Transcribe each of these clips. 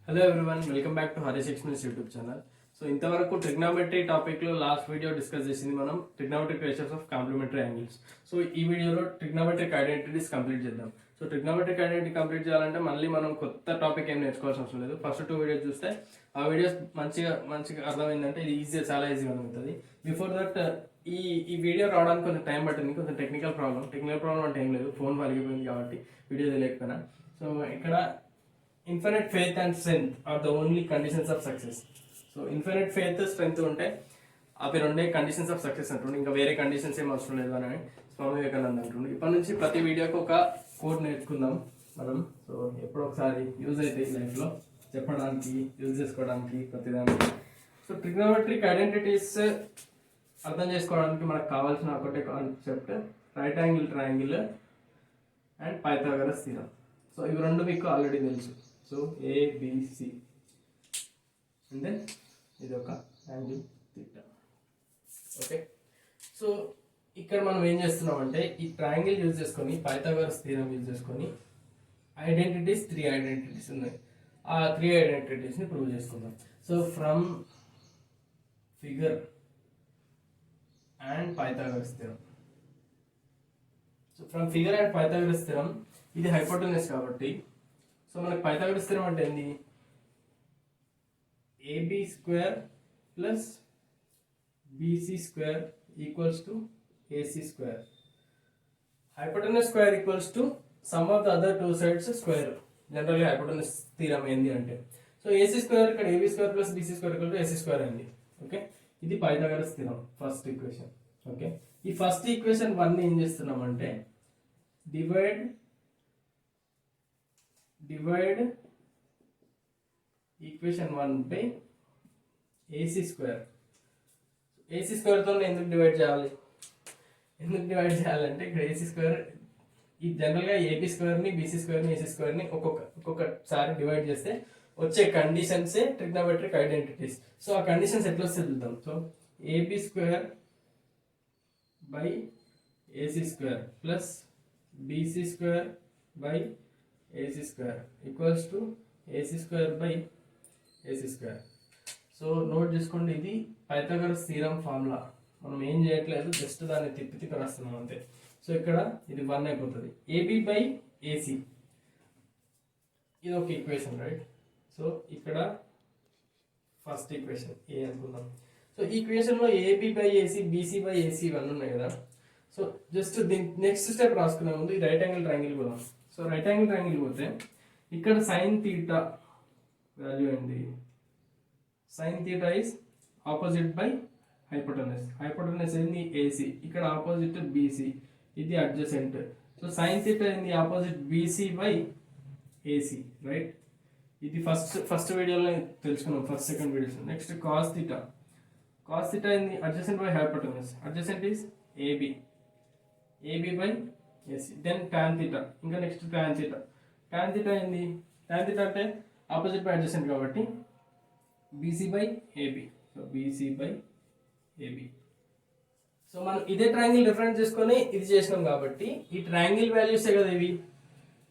Hello everyone, welcome back to Harish explains YouTube channel. So ఇంతవరకు trigonometry టాపిక్లో last video discuss చేసింది మనం trigonometric ratios of complementary angles. So ఈ వీడియోలో trigonometric identities complete చేద్దాం. So trigonometric identity complete చేయాలంటే మళ్ళీ మనం కొత్త టాపిక్ ఏం నేర్చుకోవాల్సిన అవసరం లేదు. ఫస్ట్ 2 వీడియోస్ చూస్తే ఆ వీడియోస్ మంచిగా అర్థమైందంటే ఇది చాలా ఈజీగా అర్థమవుతుంది. బిఫోర్ దట్ ఈ వీడియో రావడానికి కొంచెం టైం పట్టింది, కొంచెం టెక్నికల్ ప్రాబ్లం అంటే ఏం లేదు, ఫోన్ పలిగిపోయింది కాబట్టి వీడియో తెలియకపోయినా. సో ఇక్కడ infinite faith and strength are the only conditions of success. So infinite faith strength ఉంటే అవి రెండే కండిషన్స్ ఆఫ్ సక్సెస్ అంటుండే, ఇంకా వేరే కండిషన్స్ ఏం అవసరం లేదు అని స్వామి వివేకానంద అంటుండే. ఇప్పటి నుంచి ప్రతి వీడియోకి ఒక కోడ్ నేర్చుకుందాం మనం. సో ఎప్పుడో ఒకసారి యూజ్ అవుతాయి లైఫ్లో, చెప్పడానికి యూజ్ చేసుకోవడానికి ప్రతిదానికి. సో ట్రిగ్నోమెట్రిక్ ఐడెంటిటీస్ అర్థం చేసుకోవడానికి మనకు కావాల్సిన ఒకటే concept right angle triangle and Pythagoras theorem. So ఇవి రెండు మీకు ఆల్రెడీ తెలుసు. సో ఏబిసి అండ్ దెన్ ఇది ఒక యాంగిల్ థీటా. ఓకే, సో ఇక్కడ మనం ఏం చేస్తున్నామంటే ఈ ట్రయాంగిల్ యూజ్ చేసుకొని పైథాగరస్ థీరం యూజ్ చేసుకొని త్రీ ఐడెంటిటీస్ ఉన్నాయి. ఆ 3 ఐడెంటిటీస్ని ప్రూవ్ చేసుకుందాం. So from figure and Pythagoras theorem. So from figure and Pythagoras theorem, ఇది హైపోటెనస్ కాబట్టి సో మనకి పైథాగరస్ థీరం అంటే ఏంది? AB square plus BC square equals to AC square. Hypotenuse square equals to sum of the other 2 sides square. జనరల్గా hypotenuse theorem ఏంది అంటే, so AC square ఇక్కడ AB square plus BC square equal to AC square అయింది. Okay, ఇది Pythagoras theorem first equation. Okay, ఈ first equation 1 ఏం చేస్తున్నామంటే divide equation 1 by AC square. AC స్క్వేర్తో ఎందుకు డివైడ్ చేయాలంటే ఇక్కడ ఏసీ స్క్వేర్ ఈ జనరల్గా ఏబీ స్క్వేర్ని బీసీ స్క్వేర్ని ఏసీ స్క్వేర్ని ఒక్కొక్కసారి డివైడ్ చేస్తే వచ్చే కండిషన్సే ట్రిగ్నోమెట్రిక్ ఐడెంటిటీస్. సో ఆ కండిషన్స్ ఎట్లా వస్తే చూద్దాం. So AB square by AC square plus BC square by AC square equals to AC square by AC square. So note చేసుకోండి, ఇది పైథాగరస్ థీరం ఫార్ములా. మనం ఏం చేయట్లేదు, జస్ట్ దాన్ని తిప్పి రాస్తున్నాం అంతే. సో ఇక్కడ ఇది 1 అయిపోతుంది. ఏబి బై ఏసీ ఇది ఒక ఈక్వేషన్, రైట్? సో ఇక్కడ ఫస్ట్ ఈక్వేషన్ ఏ అనుకుందాం. సో ఈ ఈక్వేషన్లో AB by AC BC by AC ఇవన్నీ ఉన్నాయి కదా. సో జస్ట్ దీని నెక్స్ట్ స్టెప్ రాసుకునే ముందు ఈ రైట్ యాంగిల్ ట్రయాంగిల్ పోదాం. సో రైట్ యాంగిల్ ట్రయాంగిల్ పోతే ఇక్కడ సైన్ థీటా వాల్యూ ఏంటి? Sine theta is opposite by hypotenuse ఏంది? ఏసీ. ఇక్కడ ఆపోజిట్ బీసీ, ఇది అడ్జసెంట్. సో సైన్ థీటా ఏంది? Opposite BC by AC, right? ఇది ఫస్ట్ వీడియోలో తెలుసుకున్నాం, second videos. Next cos theta ఏంది? Adjacent by hypotenuse, adjacent is AB by AC. Then tan theta, ఇంకా next tan theta ఏంది? Tan theta అంటే opposite by adjacent కాబట్టి BC by AB. So BC by AB. So మనం ఇదే triangle reference చేసుకొని ఇది చేసినాం కాబట్టి ఈ ట్రయాంగిల్ వాల్యూసే కదా ఇవి,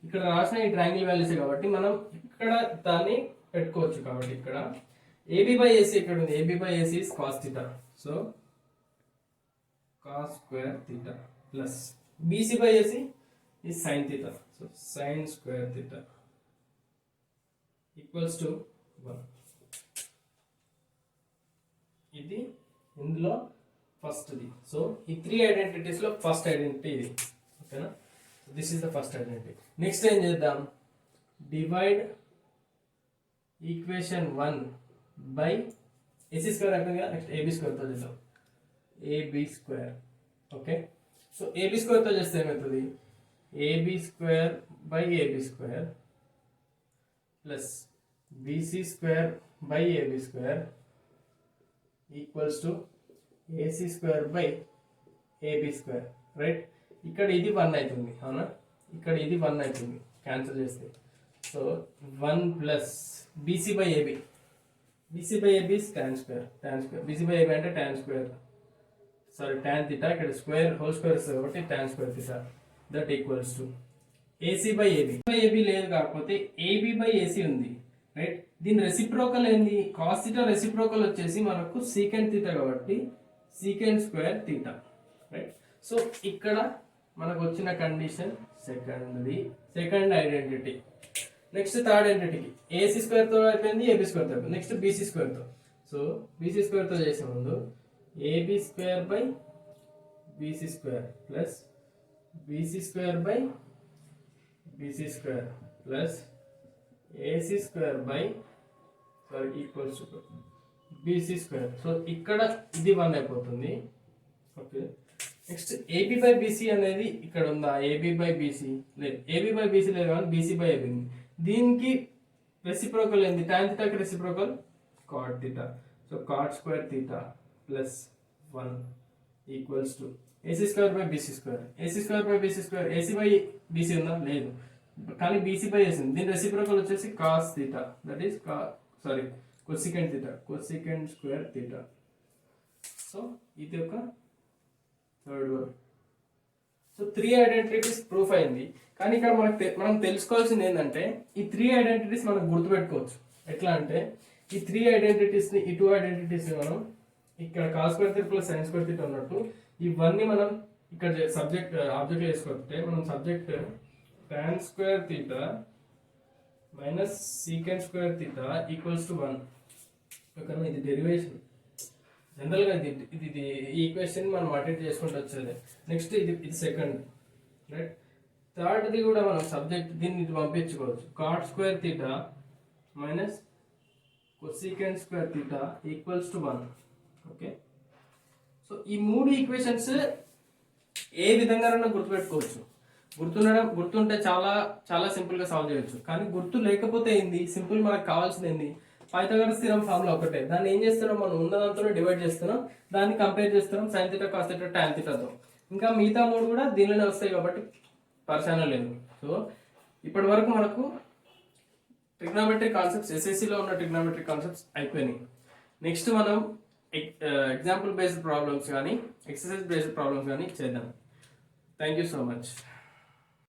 ఇక్కడ రాసిన ఈ ట్రయాంగిల్ వాల్యూసే కాబట్టి మనం ఇక్కడ దాన్ని పెట్టుకోవచ్చు. కాబట్టి ఇక్కడ ఏబీ బై ఏసీ ఇక్కడ ఉంది. AB by AC is cos theta. So cos square theta plus BC by AC is sin theta. So sin square theta equals to 1. ఇది ఇందులో ఫస్ట్ది. సో ఈ 3 ఐడెంటిటీస్లో ఫస్ట్ ఐడెంటిటీ ఇది. ఓకేనా? This is the first identity. Next ఏం చేద్దాం? Divide equation 1 by AC square అయిపోయింది కదా. నెక్స్ట్ ఏబీ స్క్వేర్తో చేద్దాం. AB square. Okay, so AB స్క్వేర్తో చేస్తే ఏమవుతుంది? AB square by AB square plus BC square by AB square equals to AC square by AB square, right? ఇక్కడ ఇది 1 అవుతుంది, అవునా? ఇక్కడ ఇది 1 అవుతుంది క్యాన్సిల్ చేస్తే. So 1 plus BC by AB tan square. BC by AB అంటే tan square, sorry tan theta. ఇక్కడ స్క్వేర్ హోల్ స్క్వేర్ వస్తుంది కాబట్టి tan square theta. That equals to AC by AB. లేదు కాకపోతే ఏబీ బై ఏసీ ఉంది, right? దీని reciprocal ఏంది, cos theta reciprocal వచ్చేసి మనకు సీకెంట్ థీటా కాబట్టి secant square theta, right. So ఇక్కడ మనకు వచ్చిన condition second identity. Next third ఐడెంటిటీకి ఏసీ స్క్వేర్ తో అయిపోయింది, ఏబీ స్క్వేర్ తో అయిపోయింది. నెక్స్ట్ బీసీ స్క్వేర్ తో. సో బీసీ స్క్వేర్ తో చేసే ముందు AB square by BC square plus BC square by BC square plus AC square by equals to BC square. So ఇక్కడ ఇది 1 అయిపోతుంది. Okay, next AB by BC అనేది ఇక్కడ ఉందా, ఏబీ బై బీసీ లేదు, ఏబీ బై బీసీ లేదు కానీ BC by AB. దీనికి రెసిప్రోకల్ ఏంది, టాన్ థీటాకి reciprocal cot theta. So cot square theta plus 1 equals to AC square by BC square. AC square by BC square, AC by BC ఉందా లేదు, కానీ BC by AC ఉంది. దీని reciprocal వచ్చేసి cos theta, that is cosecant theta, cosecant square theta. So ఇది ఒక third one. So 3 identities proof అయింది. కానీ ఇక్కడ మనం తెలుసుకోవాల్సింది ఏంటంటే ఈ 3 ఐడెంటిటీస్ మనం గుర్తుపెట్టుకోవచ్చు. ఎట్లా అంటే ఈ 3 ఐడెంటిటీస్ ని, ఈ 2 ఐడెంటిటీస్ ని మనం ఇక్కడ cos square theta plus sine square theta ఉన్నట్టు ఇవన్నీ మనం ఇక్కడ సబ్జెక్ట్ ఆబ్జెక్ట్ వేసుకుంటే మనం subject tan square theta minus secant square theta equals to 1. ఓకేనా, ఇది డెరివేషన్. జనరల్గా ఇది ఈక్వేషన్ మనం అటెండ్ చేసుకుంటూ వచ్చేది. నెక్స్ట్ ఇది సెకండ్, రైట్. థర్డ్ది కూడా మనం సబ్జెక్ట్ దీన్ని ఇది పంపించుకోవచ్చు. Cot square theta minus cosecant square theta equals to 1. Okay, so ఈ 3 ఈక్వేషన్స్ ఏ విధంగానైనా గుర్తుపెట్టుకోవచ్చు. గుర్తుంటే చాలా చాలా సింపుల్గా సాల్వ్ చేయొచ్చు. కానీ గుర్తు లేకపోతే ఏంది, సింపుల్ మనకు కావాల్సింది ఏంది, పైథాగరస్ థీరం ఫార్ములా ఒకటే. దాన్ని ఏం చేస్తున్నాం, మనం ఉన్నదంతా డివైడ్ చేస్తున్నాం, దాన్ని కంపేర్ చేస్తున్నాం sine theta cos theta tan థీటాతో. ఇంకా మిగతా 3 కూడా దీనిలోనే వస్తాయి కాబట్టి పరిచయం లేదు. సో ఇప్పటి వరకు మనకు ట్రిగ్నోమెట్రిక్ కాన్సెప్ట్స్, ఎస్ఎస్సిలో ఉన్న ట్రిగ్నోమెట్రిక్ కాన్సెప్ట్స్ అయిపోయినాయి. నెక్స్ట్ మనం ఎగ్జాంపుల్ బేస్డ్ ప్రాబ్లమ్స్ కానీ ఎక్సర్సైజ్ బేస్డ్ ప్రాబ్లమ్స్ కానీ చేద్దాం. Thank you so much.